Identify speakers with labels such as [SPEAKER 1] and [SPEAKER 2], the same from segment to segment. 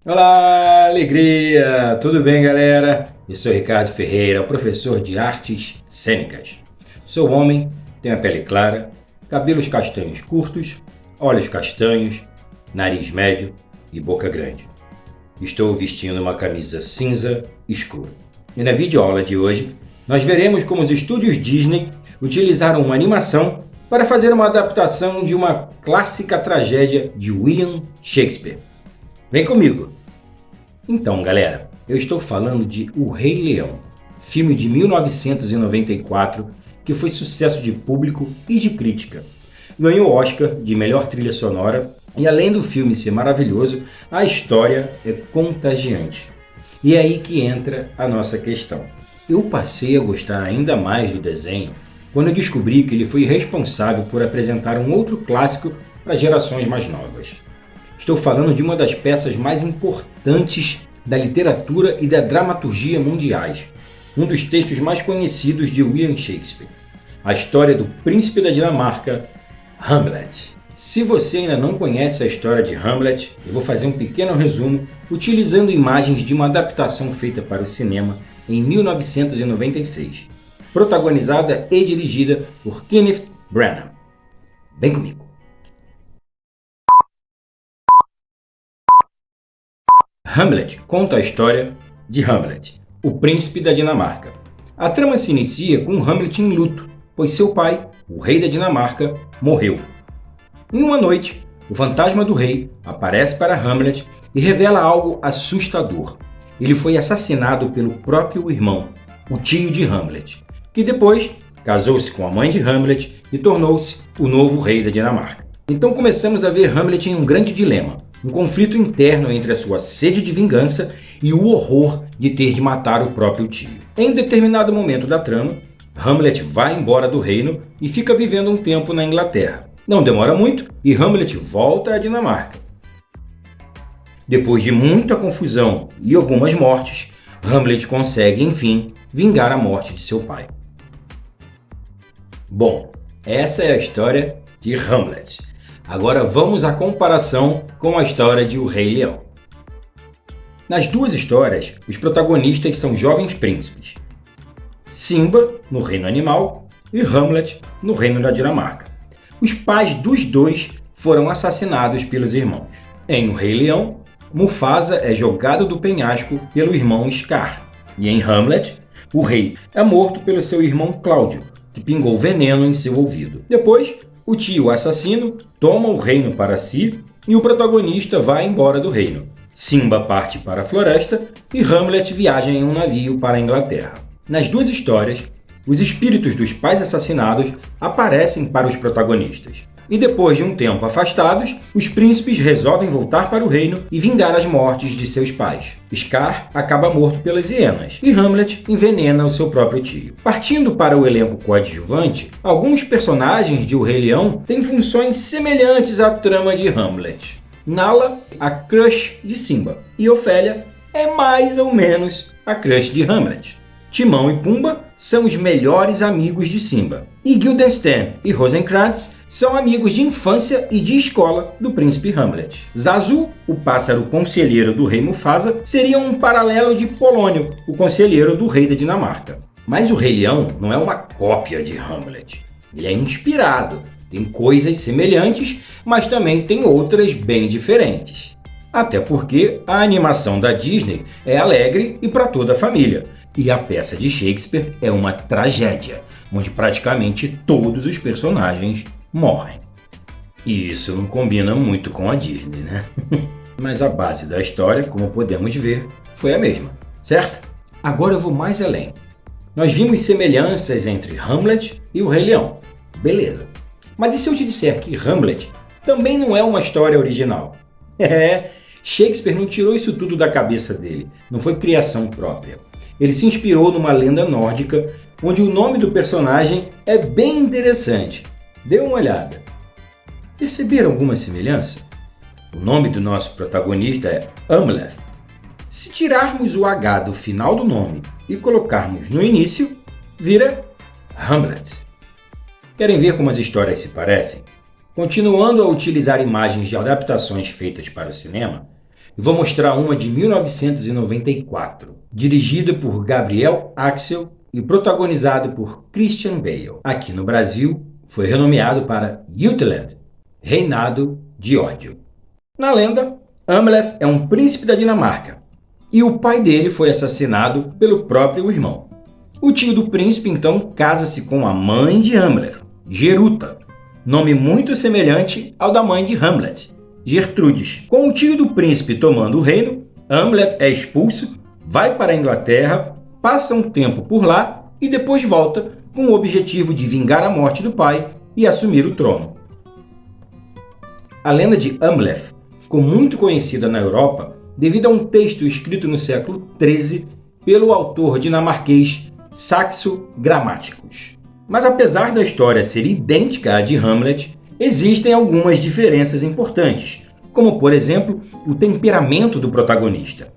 [SPEAKER 1] Olá, alegria! Tudo bem, galera? Eu sou Ricardo Ferreira, professor de artes cênicas. Sou homem, tenho a pele clara, cabelos castanhos curtos, olhos castanhos, nariz médio e boca grande. Estou vestindo uma camisa cinza escura. E na videoaula de hoje, nós veremos como os estúdios Disney utilizaram uma animação para fazer uma adaptação de uma clássica tragédia de William Shakespeare. Vem comigo! Então, galera, eu estou falando de O Rei Leão, filme de 1994 que foi sucesso de público e de crítica. Ganhou o Oscar de melhor trilha sonora e, além do filme ser maravilhoso, a história é contagiante. E é aí que entra a nossa questão. Eu passei a gostar ainda mais do desenho quando eu descobri que ele foi responsável por apresentar um outro clássico para gerações mais novas. Estou falando de uma das peças mais importantes da literatura e da dramaturgia mundiais, um dos textos mais conhecidos de William Shakespeare, a história do príncipe da Dinamarca, Hamlet. Se você ainda não conhece a história de Hamlet, eu vou fazer um pequeno resumo utilizando imagens de uma adaptação feita para o cinema em 1996, protagonizada e dirigida por Kenneth Branagh. Vem comigo! Hamlet conta a história de Hamlet, o príncipe da Dinamarca. A trama se inicia com Hamlet em luto, pois seu pai, o rei da Dinamarca, morreu. Em uma noite, o fantasma do rei aparece para Hamlet e revela algo assustador. Ele foi assassinado pelo próprio irmão, o tio de Hamlet, que depois casou-se com a mãe de Hamlet e tornou-se o novo rei da Dinamarca. Então começamos a ver Hamlet em um grande dilema. Um conflito interno entre a sua sede de vingança e o horror de ter de matar o próprio tio. Em determinado momento da trama, Hamlet vai embora do reino e fica vivendo um tempo na Inglaterra. Não demora muito e Hamlet volta à Dinamarca. Depois de muita confusão e algumas mortes, Hamlet consegue, enfim, vingar a morte de seu pai. Bom, essa é a história de Hamlet. Agora vamos à comparação com a história de O Rei Leão. Nas duas histórias, os protagonistas são jovens príncipes. Simba, no reino animal, e Hamlet, no reino da Dinamarca. Os pais dos dois foram assassinados pelos irmãos. Em O Rei Leão, Mufasa é jogado do penhasco pelo irmão Scar. E em Hamlet, o rei é morto pelo seu irmão Cláudio, que pingou veneno em seu ouvido. Depois, o tio assassino toma o reino para si e o protagonista vai embora do reino. Simba parte para a floresta e Hamlet viaja em um navio para a Inglaterra. Nas duas histórias, os espíritos dos pais assassinados aparecem para os protagonistas. E depois de um tempo afastados, os príncipes resolvem voltar para o reino e vingar as mortes de seus pais. Scar acaba morto pelas hienas e Hamlet envenena o seu próprio tio. Partindo para o elenco coadjuvante, alguns personagens de O Rei Leão têm funções semelhantes à trama de Hamlet. Nala, a crush de Simba, e Ofélia é mais ou menos a crush de Hamlet. Timão e Pumba são os melhores amigos de Simba. E Guildenstern e Rosencrantz são amigos de infância e de escola do príncipe Hamlet. Zazu, o pássaro conselheiro do rei Mufasa, seria um paralelo de Polônio, o conselheiro do rei da Dinamarca. Mas o Rei Leão não é uma cópia de Hamlet. Ele é inspirado, tem coisas semelhantes, mas também tem outras bem diferentes. Até porque a animação da Disney é alegre e para toda a família. E a peça de Shakespeare é uma tragédia, onde praticamente todos os personagens morrem. E isso não combina muito com a Disney, né? Mas a base da história, como podemos ver, foi a mesma, certo? Agora eu vou mais além. Nós vimos semelhanças entre Hamlet e o Rei Leão. Beleza. Mas e se eu te disser que Hamlet também não é uma história original? Shakespeare não tirou isso tudo da cabeça dele, não foi criação própria. Ele se inspirou numa lenda nórdica, onde o nome do personagem é bem interessante. Dê uma olhada. Perceberam alguma semelhança? O nome do nosso protagonista é Amleth. Se tirarmos o H do final do nome e colocarmos no início, vira Hamlet. Querem ver como as histórias se parecem? Continuando a utilizar imagens de adaptações feitas para o cinema, e vou mostrar uma de 1994, dirigida por Gabriel Axel e protagonizada por Christian Bale. Aqui no Brasil, foi renomeado para Jutland, Reinado de Ódio. Na lenda, Amleth é um príncipe da Dinamarca, e o pai dele foi assassinado pelo próprio irmão. O tio do príncipe, então, casa-se com a mãe de Amleth, Geruta, nome muito semelhante ao da mãe de Hamlet, Gertrudes. Com o tio do príncipe tomando o reino, Amleth é expulso, vai para a Inglaterra, passa um tempo por lá e depois volta com o objetivo de vingar a morte do pai e assumir o trono. A lenda de Amleth ficou muito conhecida na Europa devido a um texto escrito no século XIII pelo autor dinamarquês Saxo Grammaticus. Mas apesar da história ser idêntica à de Hamlet, existem algumas diferenças importantes, como por exemplo o temperamento do protagonista.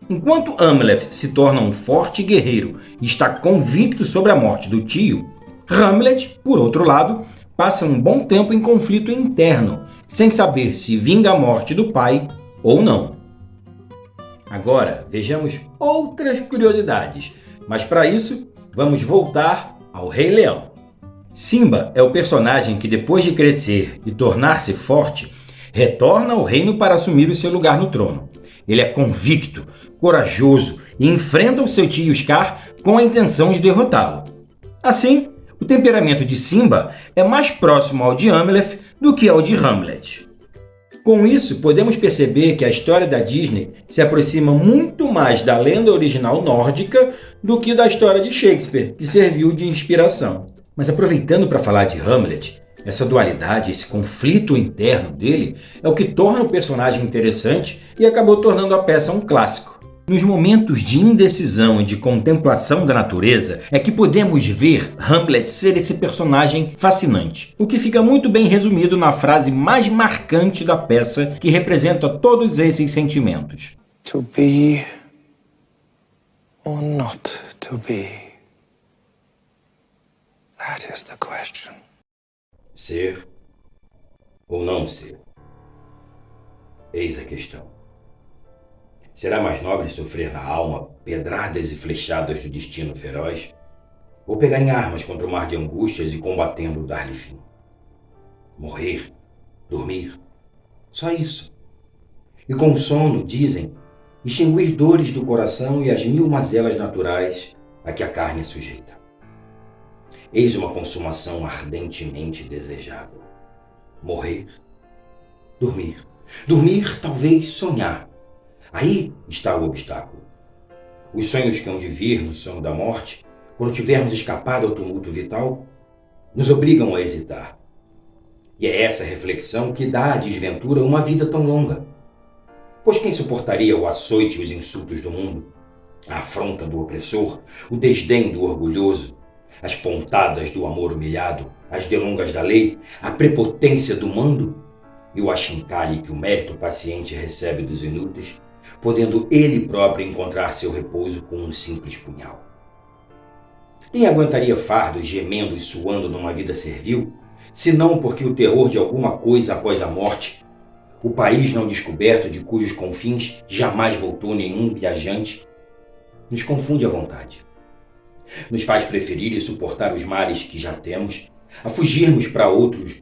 [SPEAKER 1] Enquanto Amleth se torna um forte guerreiro e está convicto sobre a morte do tio, Hamlet, por outro lado, passa um bom tempo em conflito interno, sem saber se vinga a morte do pai ou não. Agora, vejamos outras curiosidades, mas para isso, vamos voltar ao Rei Leão. Simba é o personagem que, depois de crescer e tornar-se forte, retorna ao reino para assumir o seu lugar no trono. Ele é convicto, corajoso e enfrenta o seu tio Scar com a intenção de derrotá-lo. Assim, o temperamento de Simba é mais próximo ao de Amleth do que ao de Hamlet. Com isso, podemos perceber que a história da Disney se aproxima muito mais da lenda original nórdica do que da história de Shakespeare, que serviu de inspiração. Mas aproveitando para falar de Hamlet, essa dualidade, esse conflito interno dele, é o que torna o personagem interessante e acabou tornando a peça um clássico. Nos momentos de indecisão e de contemplação da natureza, é que podemos ver Hamlet ser esse personagem fascinante, o que fica muito bem resumido na frase mais marcante da peça, que representa todos esses sentimentos.
[SPEAKER 2] To be or not to be? That is the question.
[SPEAKER 1] Ser ou não ser? Eis a questão. Será mais nobre sofrer na alma pedradas e flechadas do destino feroz? Ou pegar em armas contra o mar de angústias e combatendo dar-lhe fim? Morrer? Dormir? Só isso. E com o sono, dizem, extinguir dores do coração e as 1000 mazelas naturais a que a carne é sujeita. Eis uma consumação ardentemente desejável. Morrer? Dormir? Dormir, talvez sonhar. Aí está o obstáculo. Os sonhos que hão de vir no sono da morte, quando tivermos escapado ao tumulto vital, nos obrigam a hesitar. E é essa reflexão que dá à desventura uma vida tão longa. Pois quem suportaria o açoite e os insultos do mundo, a afronta do opressor, o desdém do orgulhoso, as pontadas do amor humilhado, as delongas da lei, a prepotência do mando e o achincalhe que o mérito paciente recebe dos inúteis, podendo ele próprio encontrar seu repouso com um simples punhal? Quem aguentaria fardos gemendo e suando numa vida servil, se não porque o terror de alguma coisa após a morte, o país não descoberto de cujos confins jamais voltou nenhum viajante, nos confunde a vontade? Nos faz preferir e suportar os males que já temos, a fugirmos para outros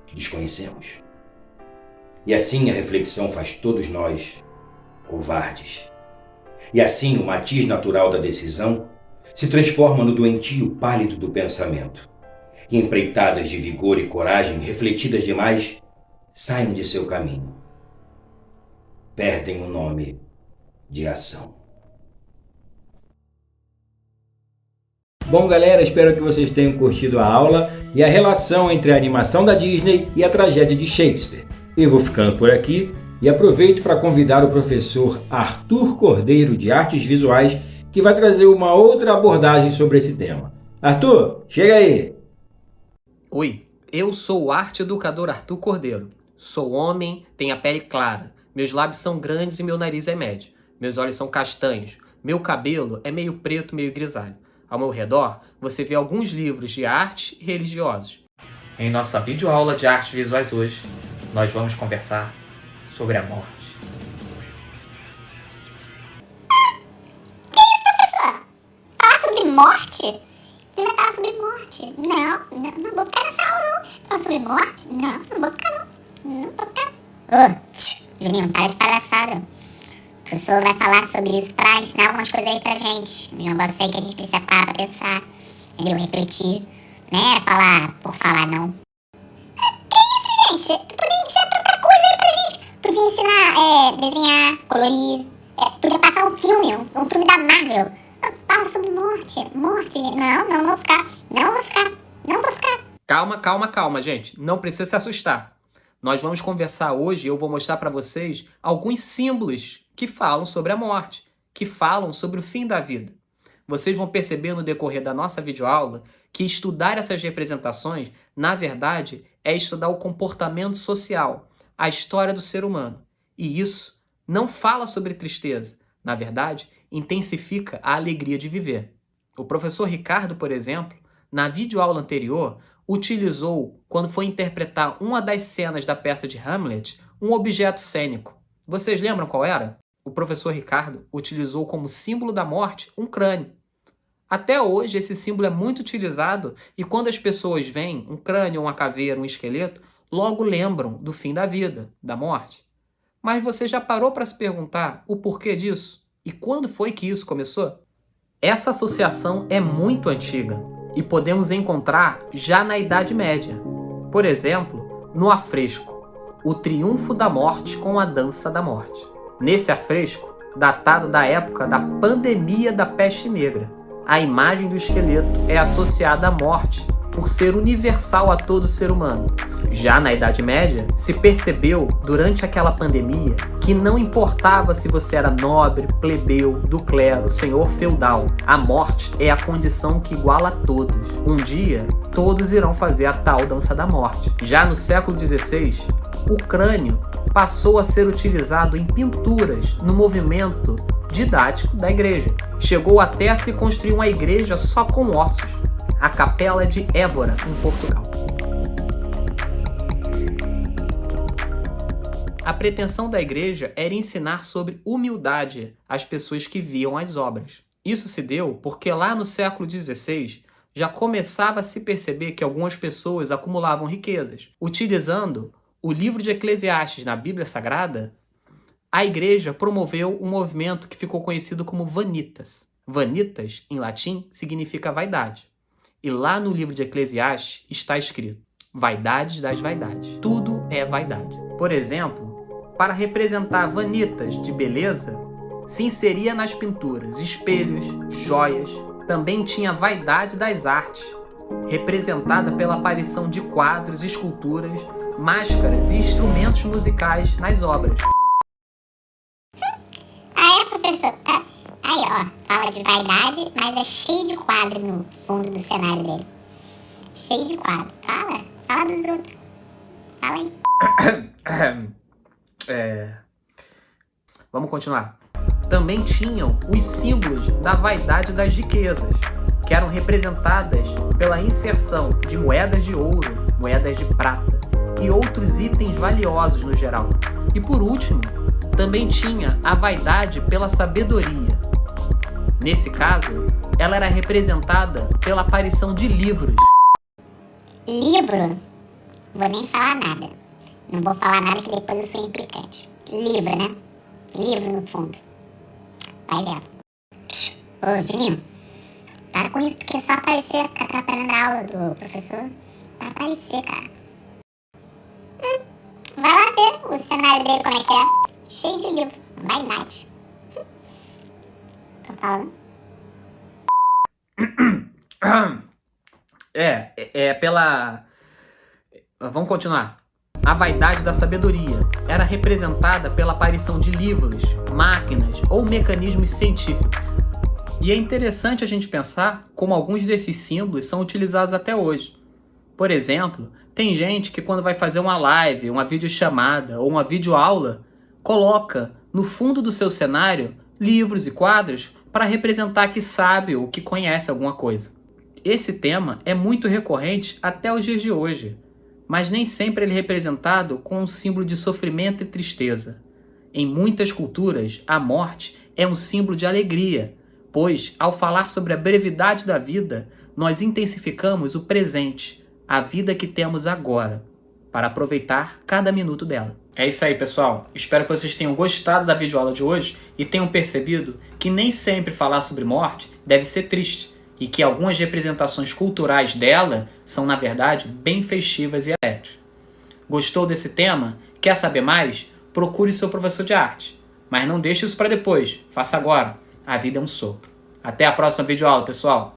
[SPEAKER 1] que desconhecemos? E assim a reflexão faz todos nós covardes. E assim o matiz natural da decisão se transforma no doentio pálido do pensamento. E empreitadas de vigor e coragem, refletidas demais, saem de seu caminho. Perdem o nome de ação. Bom, galera, espero que vocês tenham curtido a aula e a relação entre a animação da Disney e a tragédia de Shakespeare. Eu vou ficando por aqui e aproveito para convidar o professor Arthur Cordeiro de Artes Visuais, que vai trazer uma outra abordagem sobre esse tema. Arthur, chega aí!
[SPEAKER 3] Oi, eu sou o arte educador Arthur Cordeiro. Sou homem, tenho a pele clara, meus lábios são grandes e meu nariz é médio. Meus olhos são castanhos, meu cabelo é meio preto, meio grisalho. Ao meu redor, você vê alguns livros de arte e religiosos. Em nossa videoaula de artes visuais hoje, nós vamos conversar sobre a morte.
[SPEAKER 4] Falar sobre morte? Ele vai falar sobre morte? Não vou ficar nessa aula, não. Falar sobre morte? Não vou ficar, não. Não vou ficar. Juninho, para de palhaçada. O professor vai falar sobre isso pra ensinar algumas coisas aí pra gente. Um negócio aí que a gente precisa parar pra pensar, entendeu? Refletir. Né? Falar por falar, não. Que isso, gente? Podia ensinar tanta coisa aí pra gente. Podia ensinar, desenhar, colorir. Podia passar um filme da Marvel. Fala sobre morte, gente. Não vou ficar.
[SPEAKER 3] Calma, gente. Não precisa se assustar. Nós vamos conversar hoje e eu vou mostrar para vocês alguns símbolos que falam sobre a morte, que falam sobre o fim da vida. Vocês vão perceber no decorrer da nossa videoaula que estudar essas representações, na verdade, é estudar o comportamento social, a história do ser humano. E isso não fala sobre tristeza. Na verdade, intensifica a alegria de viver. O professor Ricardo, por exemplo, na videoaula anterior, utilizou, quando foi interpretar uma das cenas da peça de Hamlet, um objeto cênico. Vocês lembram qual era? O professor Ricardo utilizou como símbolo da morte um crânio. Até hoje, esse símbolo é muito utilizado e quando as pessoas veem um crânio, uma caveira, um esqueleto, logo lembram do fim da vida, da morte. Mas você já parou para se perguntar o porquê disso? E quando foi que isso começou? Essa associação é muito antiga e podemos encontrar já na Idade Média. Por exemplo, no afresco, o Triunfo da Morte com a Dança da Morte. Nesse afresco, datado da época da pandemia da peste negra, a imagem do esqueleto é associada à morte por ser universal a todo ser humano. Já na Idade Média, se percebeu durante aquela pandemia que não importava se você era nobre, plebeu, do clero, senhor feudal. A morte é a condição que iguala a todos. Um dia, todos irão fazer a tal dança da morte. Já no século XVI, o crânio passou a ser utilizado em pinturas no movimento didático da igreja. Chegou até a se construir uma igreja só com ossos, a Capela de Évora, em Portugal. A pretensão da igreja era ensinar sobre humildade às pessoas que viam as obras. Isso se deu porque lá no século XVI já começava a se perceber que algumas pessoas acumulavam riquezas. Utilizando o livro de Eclesiastes na Bíblia Sagrada, a igreja promoveu um movimento que ficou conhecido como vanitas. Vanitas, em latim, significa vaidade. E lá no livro de Eclesiastes está escrito: vaidades das vaidades. Tudo é vaidade. Por exemplo, para representar vanitas de beleza, se inseria nas pinturas espelhos, joias. Também tinha a vaidade das artes, representada pela aparição de quadros, esculturas, máscaras e instrumentos musicais nas obras.
[SPEAKER 4] Professor. Aí, fala de vaidade, mas é cheio de quadro no fundo do cenário dele. Cheio de quadro. Fala dos outros. Fala aí.
[SPEAKER 3] Vamos continuar. Também tinham os símbolos da vaidade das riquezas, que eram representadas pela inserção de moedas de ouro, moedas de prata e outros itens valiosos no geral. E por último, também tinha a vaidade pela sabedoria. Nesse caso, ela era representada pela aparição de livros.
[SPEAKER 4] Livro? Vou nem falar nada. Não vou falar nada que depois eu sou implicante. Livro, né? Livro no fundo. Vai dela. Ô, Juninho, para com isso, porque é só aparecer atrapalhando a aula do professor. Pra aparecer, cara. Vai lá ver o cenário dele como é que é. Cheio de livro. Vaidade. Tô falando.
[SPEAKER 3] Vamos continuar. A vaidade da sabedoria era representada pela aparição de livros, máquinas ou mecanismos científicos. E é interessante a gente pensar como alguns desses símbolos são utilizados até hoje. Por exemplo, tem gente que quando vai fazer uma live, uma videochamada ou uma videoaula, coloca no fundo do seu cenário livros e quadros para representar que sabe ou que conhece alguma coisa. Esse tema é muito recorrente até os dias de hoje. mas nem sempre ele é representado com um símbolo de sofrimento e tristeza. Em muitas culturas, a morte é um símbolo de alegria, pois, ao falar sobre a brevidade da vida, nós intensificamos o presente, a vida que temos agora, para aproveitar cada minuto dela. É isso aí, pessoal. Espero que vocês tenham gostado da videoaula de hoje e tenham percebido que nem sempre falar sobre morte deve ser triste e que algumas representações culturais dela são, na verdade, bem festivas e alegres. Gostou desse tema? Quer saber mais? Procure seu professor de arte. Mas não deixe isso para depois. Faça agora. A vida é um sopro. Até a próxima videoaula, pessoal!